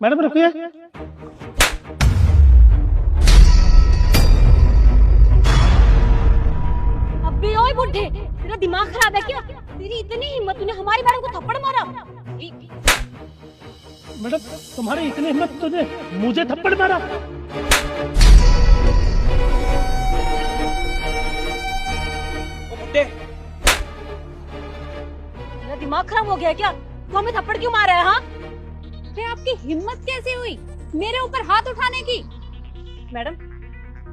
Madam रुकिए। अबे ओए बुड्ढे, तेरा दिमाग खराब है क्या? तेरी इतनी हिम्मत, तूने हमारी मैडम को थप्पड़ मारा। मैडम तुम्हारी इतनी हिम्मत, तुझे मुझे थप्पड़ मारा? ओ बुड्ढे, तेरा दिमाग खराब हो गया है क्या? तू हमें थप्पड़ क्यों मार रहा है? हाँ, अरे आपकी हिम्मत कैसे हुई मेरे ऊपर हाथ उठाने की? मैडम,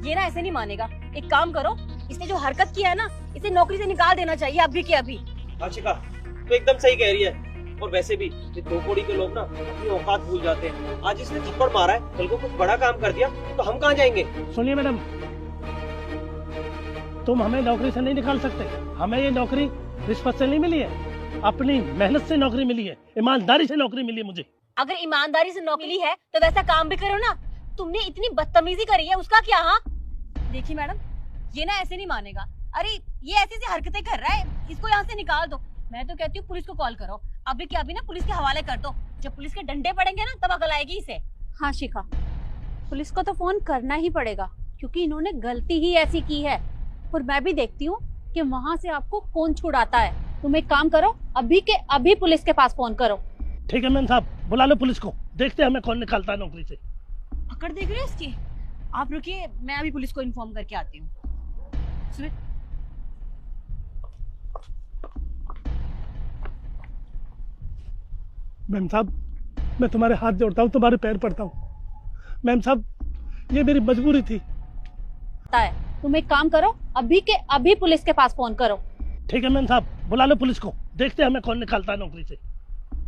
ये ना ऐसे नहीं मानेगा। एक काम करो, इसने जो हरकत किया है ना, इसे नौकरी से निकाल देना चाहिए अभी के अभी। आशिका तो एकदम सही कह रही है। और वैसे भी ये दो कौड़ी के लोग ना अपनी औकात भूल जाते हैं। आज इसने थप्पड़ मारा है, कल को कुछ बड़ा काम कर दिया तो हम कहाँ जाएंगे? सुनिए मैडम, तुम हमें नौकरी से नहीं निकाल सकते। हमें ये नौकरी रिश्वत से नहीं मिली है, अपनी मेहनत से नौकरी मिली है, ईमानदारी से नौकरी मिली है मुझे। अगर ईमानदारी से नौकरी है तो वैसा काम भी करो ना। तुमने इतनी बदतमीजी करी है, उसका क्या? हाँ देखिए मैडम, ये ना ऐसे नहीं मानेगा। अरे ये ऐसी ऐसी हरकतें कर रहा है, इसको यहाँ से निकाल दो। मैं तो कहती हूँ पुलिस को कॉल करो अभी के अभी ना, पुलिस के हवाले कर दो। जब पुलिस के डंडे पड़ेंगे ना तब अकल आएगी इसे। हाँ शिखा, पुलिस को तो फोन करना ही पड़ेगा क्योंकि इन्होंने गलती ही ऐसी की है। और मैं भी देखती हूँ कि वहाँ से आपको कौन छुड़ाता है। तुम एक काम करो, अभी के अभी पुलिस के पास फोन करो। ठीक है मैम साहब, बुला लो पुलिस को, देखते हैं हमें कौन निकालता है नौकरी से। पकड़ देख रहे हो इसकी? आप रुकिए, मैं अभी पुलिस को इन्फॉर्म करके आती हूँ। सुमित, मैम साहब, मैं तुम्हारे हाथ जोड़ता हूँ, तुम्हारे पैर पड़ता हूँ। मैम साहब, ये मेरी मजबूरी थी। तुम एक काम करो, अभी के अभी पुलिस के पास फोन करो। ठीक है मैम साहब, बुला लो पुलिस को, देखते हैं हमें कौन निकालता है नौकरी से।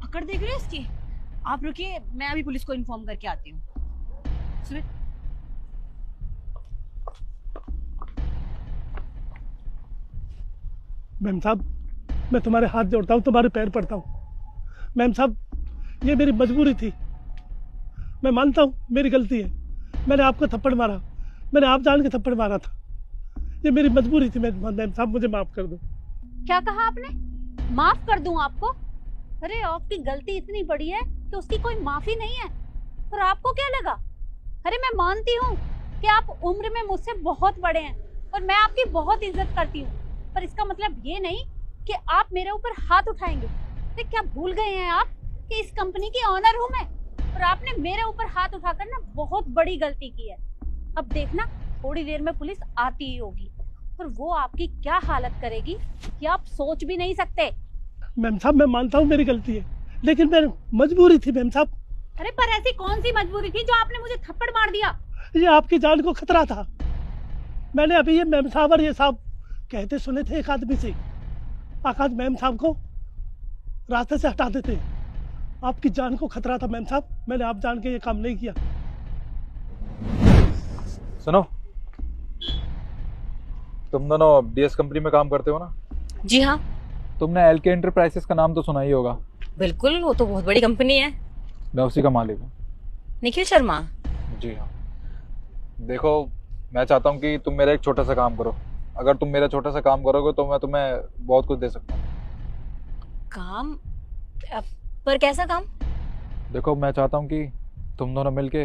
पकड़ देख रहे हो इसकी? आप रुकिए, मैं अभी पुलिस को इन्फॉर्म करके आती हूँ। सुमित, मैम साहब, मैं तुम्हारे हाथ जोड़ता हूँ, तुम्हारे पैर पड़ता हूँ। मैम साहब, ये मेरी मजबूरी थी। मैं मानता हूँ मेरी गलती है, मैंने आपको थप्पड़ मारा, मैंने आप जान के थप्पड़ मारा था। ये मेरी मजबूरी थी। मैम साहब, मुझे माफ कर दो। क्या कहा आपने? माफ कर दूं आपको? अरे आपकी गलती इतनी बड़ी है कि उसकी कोई माफी नहीं है। और आपको क्या लगा? अरे मैं मानती हूँ कि आप उम्र में मुझसे बहुत बड़े हैं और मैं आपकी बहुत इज्जत करती हूँ, पर इसका मतलब ये नहीं कि आप मेरे ऊपर हाथ उठाएंगे। अरे क्या भूल गए हैं आप कि इस कंपनी की ऑनर हूँ मैं? और आपने मेरे ऊपर हाथ उठाकर ना बहुत बड़ी गलती की है। अब देखना, थोड़ी देर में पुलिस आती ही होगी और वो आपकी क्या हालत करेगी कि आप सोच भी नहीं सकते। मैम साहब, मैं मानता हूँ मेरी गलती है, लेकिन मैं मजबूरी थी मैम साहब। अरे पर ऐसी कौन सी मजबूरी थी जो आपने मुझे थप्पड़ मार दिया? ये आपकी जान को खतरा था। मैंने अभी ये मैम साहब और ये साहब कहते सुने थे एक आदमी से, आकाश मैम साहब को रास्ते से हटा देते। आपकी जान को खतरा था मैम साहब, मैंने आप जान के ये काम नहीं किया। सुनो, तुम दोनों डीएस कंपनी में काम करते हो ना? जी हाँ तुमने एलके एंटरप्राइजेस का नाम तो सुना ही होगा। बिल्कुल, वो तो बहुत बड़ी कंपनी है। मैं उसी का मालिक हूँ। निखिल शर्मा। जी हाँ। देखो, मैं चाहता हूँ कि तुम मेरा एक छोटा सा काम करो। अगर तुम मेरा छोटा सा काम करोगे तो मैं तुम्हें बहुत कुछ दे सकता हूँ। काम? पर कैसा काम? देखो, मैं चाहता हूँ कि तुम दोनों मिलके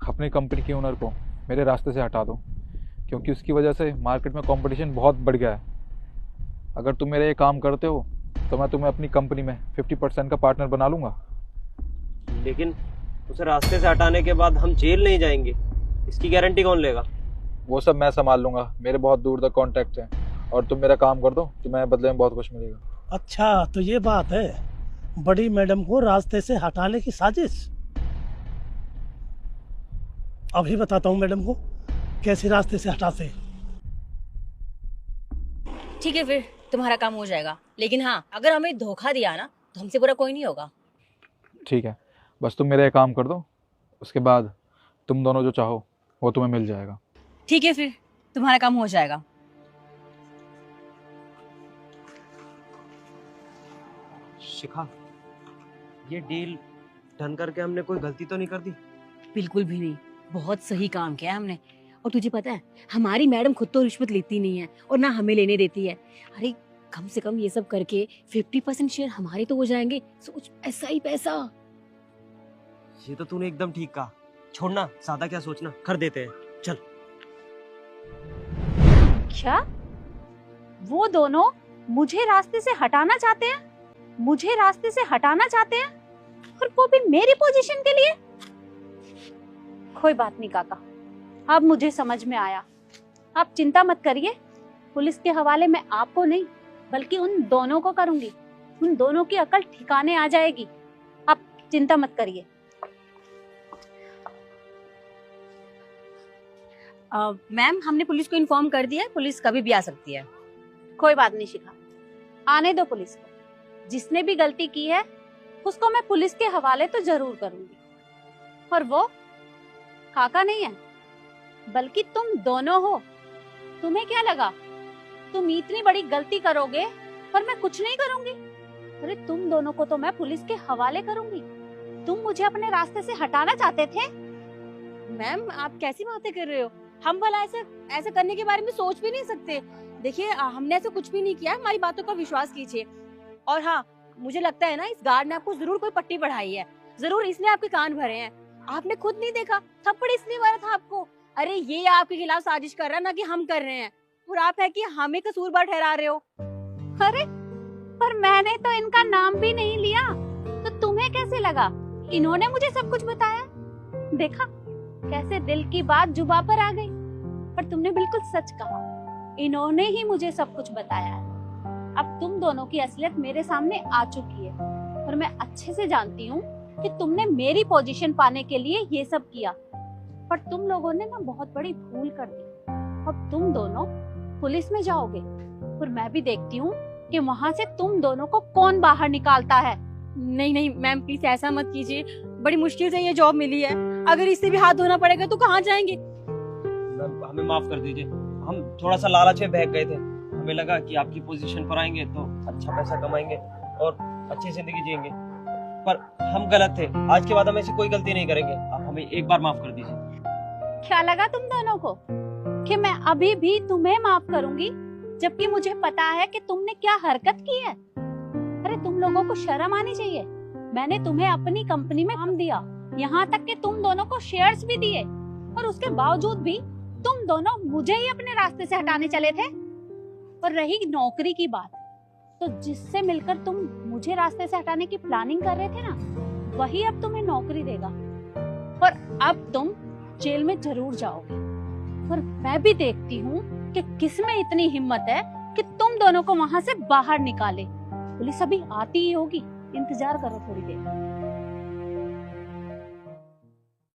अपनी कंपनी की ओनर को मेरे रास्ते से हटा दो, क्योंकि उसकी वजह से मार्केट में कंपटीशन बहुत बढ़ गया है। अगर तुम मेरा ये काम करते हो तो मैं तुम्हें अपनी कंपनी में 50% का पार्टनर बना लूँगा। लेकिन उसे रास्ते से हटाने के बाद हम जेल नहीं जाएंगे, इसकी गारंटी कौन लेगा? वो सब मैं संभाल लूँगा, मेरे बहुत दूर तक कॉन्टैक्ट हैं। और तुम मेरा काम कर दो, तुम्हें बदले में बहुत कुछ मिलेगा। अच्छा, तो ये बात है, बड़ी मैडम को रास्ते से हटाने की साजिश। अभी बताता हूँ मैडम को कैसे रास्ते से हटाते। ठीक है, फिर तुम्हारा काम हो जाएगा। लेकिन हाँ, अगर हमें धोखा दिया ना तो हमसे बुरा कोई नहीं होगा। ठीक है, बस तुम मेरा ये काम कर दो, उसके बाद तुम दोनों जो चाहो वो तुम्हें मिल जाएगा। ठीक है, फिर तुम्हारा काम हो जाएगा। शिखा, ये डील डन करके हमने कोई गलती तो नहीं कर दी? बिल्कुल भी नहीं, बहुत सही काम किया हमने। और तुझे पता है, हमारी मैडम खुद तो रिश्वत लेती नहीं है और ना हमें लेने देती है। अरे कम से कम ये सब करके 50% शेयर हमारे तो हो जाएंगे। सोच, ऐसा ही पैसा। ये तो तूने एकदम ठीक कहा। छोड़ना, ज्यादा क्या सोचना, कर देते हैं, चल। क्या वो दोनों मुझे रास्ते से हटाना चाहते हैं? मुझे रास्ते से हटाना चाहते हैं, और वो भी मेरी पोजीशन के लिए? कोई बात नहीं काका, अब मुझे समझ में आया। आप चिंता मत करिए, पुलिस के हवाले मैं आपको नहीं बल्कि उन दोनों को करूंगी। उन दोनों की अकल ठिकाने आ जाएगी, आप चिंता मत करिए। मैम, हमने पुलिस को इन्फॉर्म कर दिया है, पुलिस कभी भी आ सकती है। कोई बात नहीं शिखा, आने दो पुलिस को। जिसने भी गलती की है उसको मैं पुलिस के हवाले तो जरूर करूंगी। और वो काका नहीं है बल्कि तुम दोनों हो। तुम्हें क्या लगा तुम इतनी बड़ी गलती करोगे और मैं कुछ नहीं करूंगी? अरे तुम दोनों को तो मैं पुलिस के हवाले करूंगी। तुम मुझे अपने रास्ते से हटाना चाहते थे। मैम, आप कैसी बातें कर रहे हो? हम भला ऐसे करने के बारे में सोच भी नहीं सकते। देखिए, हमने ऐसा कुछ भी नहीं किया, हमारी बातों का विश्वास कीजिए। और हाँ, मुझे लगता है ना, इस गार्ड ने आपको जरूर कोई पट्टी पढ़ाई है, जरूर इसने आपके कान भरे हैं। आपने खुद नहीं देखा, थप्पड़ इसलिए मारा था आपको। अरे ये आपके खिलाफ साजिश कर रहा है ना कि हम कर रहे हैं, और आप है कि हमें कसूरवार ठहरा रहे हो। अरे पर मैंने तो इनका नाम भी नहीं लिया, तो तुम्हें कैसे लगा इन्होंने मुझे सब कुछ बताया? देखा कैसे दिल की बात जुबान पर आ गई। पर तुमने बिल्कुल सच कहा, इन्होंने ही मुझे सब कुछ बताया है। अब तुम दोनों की असलियत मेरे सामने आ चुकी है, और मैं अच्छे से जानती हूँ कि तुमने मेरी पोजीशन पाने के लिए ये सब किया। पर तुम लोगों ने ना बहुत बड़ी भूल कर दी। अब तुम दोनों पुलिस में जाओगे, और मैं भी देखती हूँ कि वहाँ से तुम दोनों को कौन बाहर निकालता है। नहीं नहीं मैम, प्लीज ऐसा मत कीजिए, बड़ी मुश्किल से ये जॉब मिली है, अगर इससे भी हाथ धोना पड़ेगा तो कहाँ जाएंगे? मैम, हमें माफ कर दीजिए, हम थोड़ा सा लालच में बहक गए थे। हमें लगा कि आपकी पोजीशन पर आएंगे तो अच्छा पैसा कमाएंगे और अच्छी जिंदगी जिएंगे, पर हम गलत थे। आज के बाद हम ऐसी कोई गलती नहीं करेंगे। आप हमें एक बार माफ कर दीजिए। क्या लगा तुम दोनों को कि मैं अभी भी तुम्हें माफ करूंगी, जबकि मुझे पता है कि तुमने क्या हरकत की है? अरे तुम लोगों को शर्म आनी चाहिए। मैंने तुम्हें अपनी कंपनी में काम दिया, यहाँ तक कि तुम दोनों को शेयर्स भी दिए, और उसके बावजूद भी तुम दोनों मुझे ही अपने रास्ते से हटाने चले थे। और रही नौकरी की बात, तो जिससे मिलकर तुम मुझे रास्ते से हटाने की प्लानिंग कर रहे थे ना, वही अब तुम्हें नौकरी देगा, और अब तुम जेल में जरूर जाओगे। और मैं भी देखती हूँ कि किसमें इतनी हिम्मत है कि तुम दोनों को वहाँ से बाहर निकाले। पुलिस अभी आती ही होगी, इंतजार करो थोड़ी देर।